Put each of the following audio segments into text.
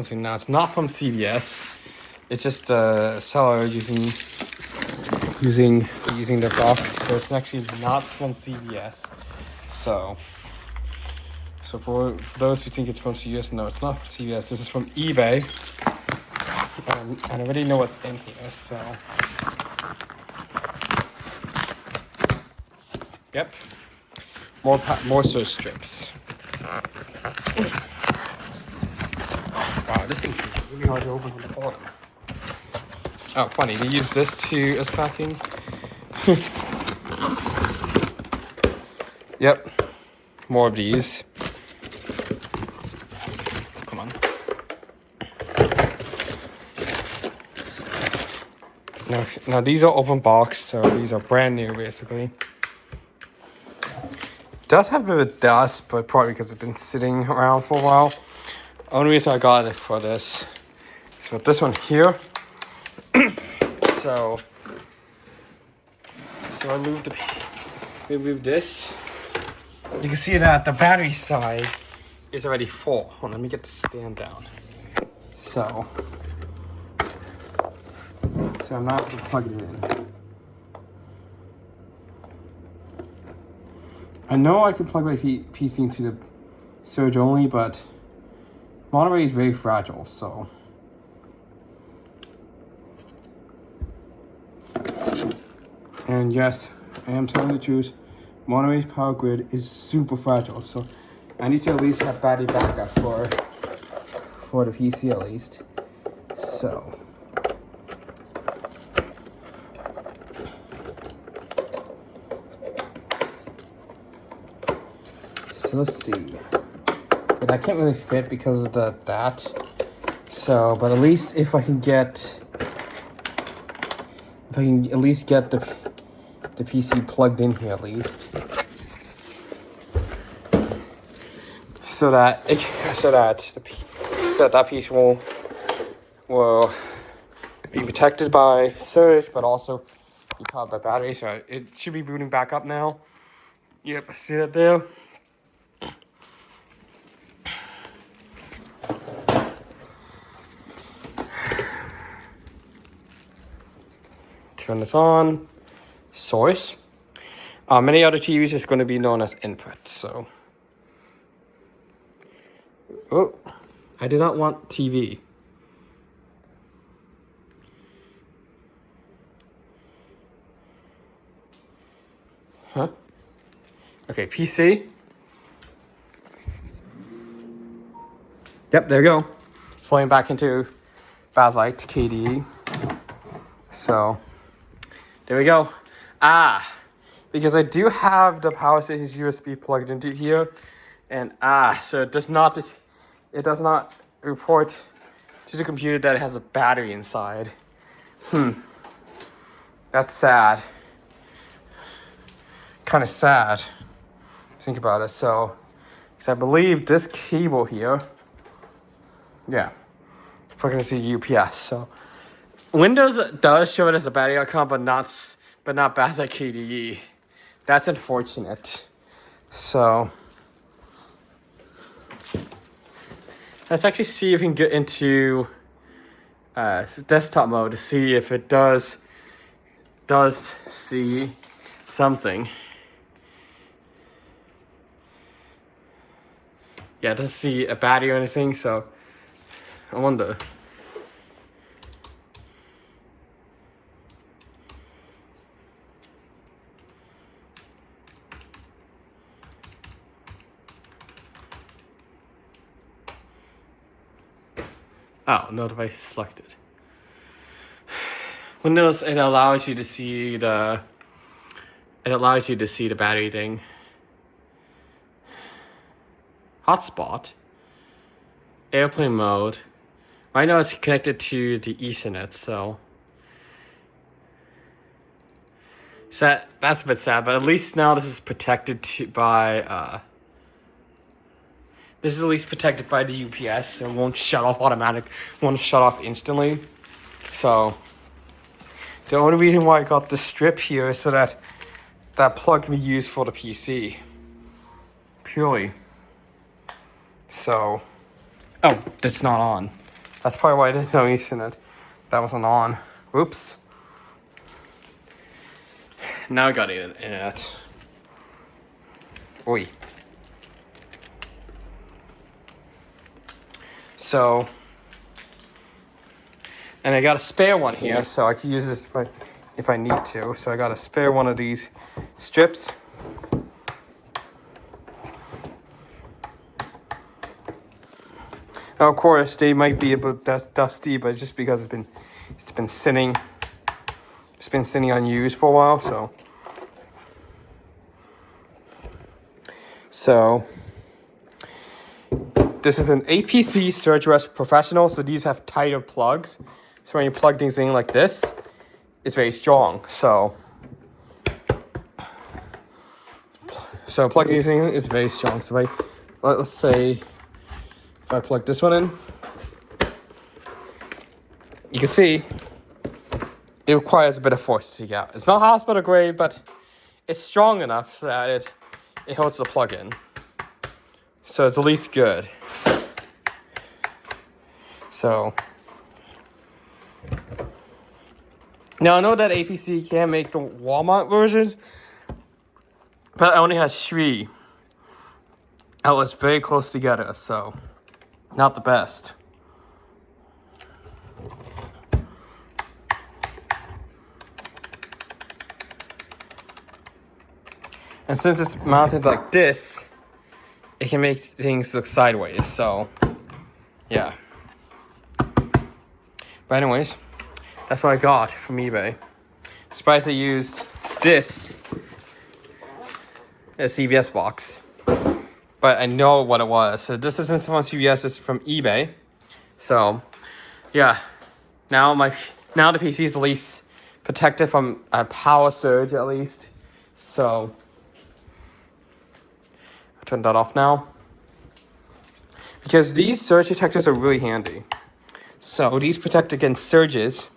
Now it's not from CVS. It's just a seller using the box. So it's actually not from CVS. So for those who think it's from CVS, no, it's not from CVS. This is from eBay. And I already know what's in here. So yep, more search strips. Wow, this thing is really hard to open from the bottom. Oh, funny, they use this as packing. Yep, more of these. Come on. Now these are open box, so these are brand new basically. Does have a bit of dust, but probably because it's been sitting around for a while. Only reason I got it for this is with this one here. So I moved this. You can see that the battery side is already full. Hold on, let me get the stand down. So I'm not going to plug it in. I know I can plug my PC into the Surge only, but Monterey is very fragile, so. And yes, I am telling the truth, Monterey's power grid is super fragile, so I need to at least have battery backup for the PC at least. So let's see. But I can't really fit because of that. So, but at least if I can at least get the PC plugged in here at least, so that that piece will be protected by surge, but also be powered by battery. So it should be booting back up now. Yep, see that there. Turn this on. Source. Many other TVs is going to be known as input. So, oh, I do not want TV. Huh? Okay, PC. Yep, there you go. Sliding back into Bakelite KDE. So, there we go. Because I do have the power station's USB plugged into here, and so it does not report to the computer that it has a battery inside. That's sad. Kind of sad. Think about it. So, because I believe this cable here, yeah, plugged into UPS. So, Windows does show it as a battery icon, but not Bakelite KDE. That's unfortunate. So let's actually see if we can get into desktop mode to see if it does see something. Yeah, it doesn't see a battery or anything, so I wonder. Oh, no device is selected. Windows, it allows you to see the battery thing. Hotspot. Airplane mode. Right now it's connected to the Ethernet, so that's a bit sad, but at least now this is protected by this is at least protected by the UPS and won't shut off won't shut off instantly. So the only reason why I got this strip here is so that plug can be used for the PC. Purely. So, oh, that's not on. That's probably why I didn't notice it. That wasn't on. Oops. Now I got it in it. Oi. So, and I got a spare one here, so I can use this if I need to. So I got a spare one of these strips. Now, of course, they might be a bit dusty, but just because it's been sitting unused for a while. So this is an APC Surge Rest Professional. So these have tighter plugs. So when you plug things in like this, it's very strong. So plugging these in is very strong. So let's say if I plug this one in, you can see it requires a bit of force to get out. It's not hospital grade, but it's strong enough that it holds the plug in. So it's at least good. So now I know that APC can make the Walmart versions, but it only has 3 outlets very close together, so not the best. And since it's mounted like this, it can make things look sideways, so yeah. But anyways, that's what I got from eBay. Surprised I used this as a CVS box. But I know what it was. So this isn't from CVS, it's from eBay. So yeah. Now the PC is at least protected from a power surge at least. So I'll turn that off now. Because these surge protectors are really handy. So these protect against surges.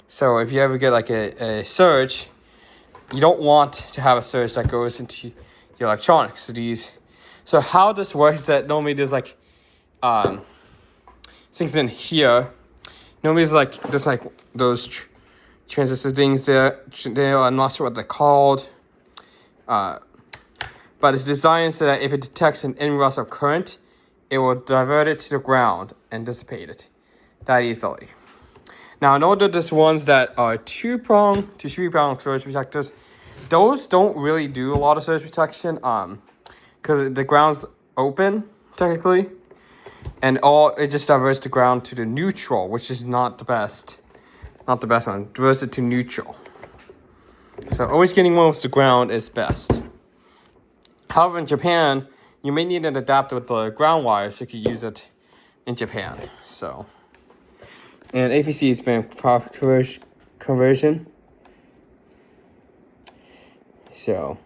So if you ever get like a surge, you don't want to have a surge that goes into your electronics. So how this works is that normally there's like things in here. Normally there's like those transistor things there. I'm not sure what they're called. But it's designed so that if it detects an inrush of current, it will divert it to the ground and dissipate it that easily. Now I know that there's ones that are 2-prong to 3-prong surge protectors. Those don't really do a lot of surge protection because the ground's open technically, and it just diverts the ground to the neutral, which is not the best one. Diverts it to neutral. So always getting one with the ground is best. However, in Japan, you may need an adapter with the ground wire so you can use it in Japan. So, and APC has been proper conversion. So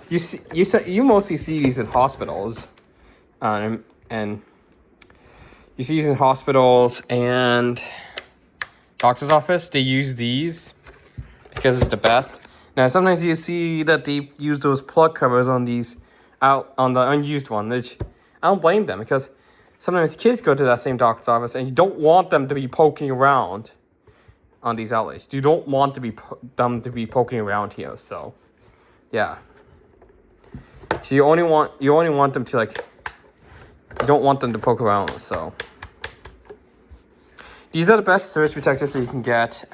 you mostly see these in hospitals, and you see these in hospitals and doctor's office. They use these because it's the best. Now sometimes you see that they use those plug covers on these out on the unused one, which I don't blame them, because sometimes kids go to that same doctor's office and you don't want them to be poking around on these outlets. You don't want them to be poking around here. So yeah. So you only want them to you don't want them to poke around. So these are the best surge protectors that you can get.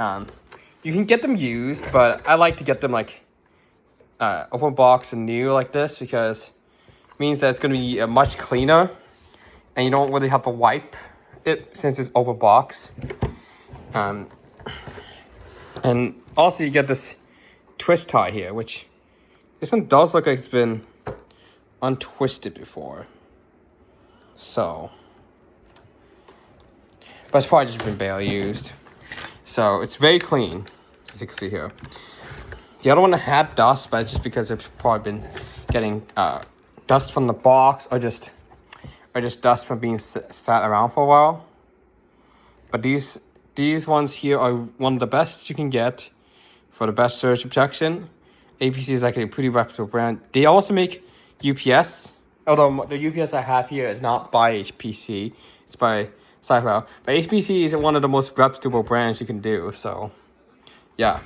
You can get them used, but I like to get them open box and new like this, because it means that it's going to be much cleaner, and you don't really have to wipe it since it's open box. And also you get this twist tie here, which this one does look like it's been untwisted before. So, but it's probably just been barely used. So it's very clean, as you can see here. The other one had dust, but it's just because it's probably been getting dust from the box, or just dust from being sat around for a while. But these ones here are one of the best you can get for the best surge protection. APC is like a pretty reputable brand. They also make UPS Although the UPS I have here is not by HPC, it's by Cyflow. But HPC is one of the most reputable brands you can do. So, yeah.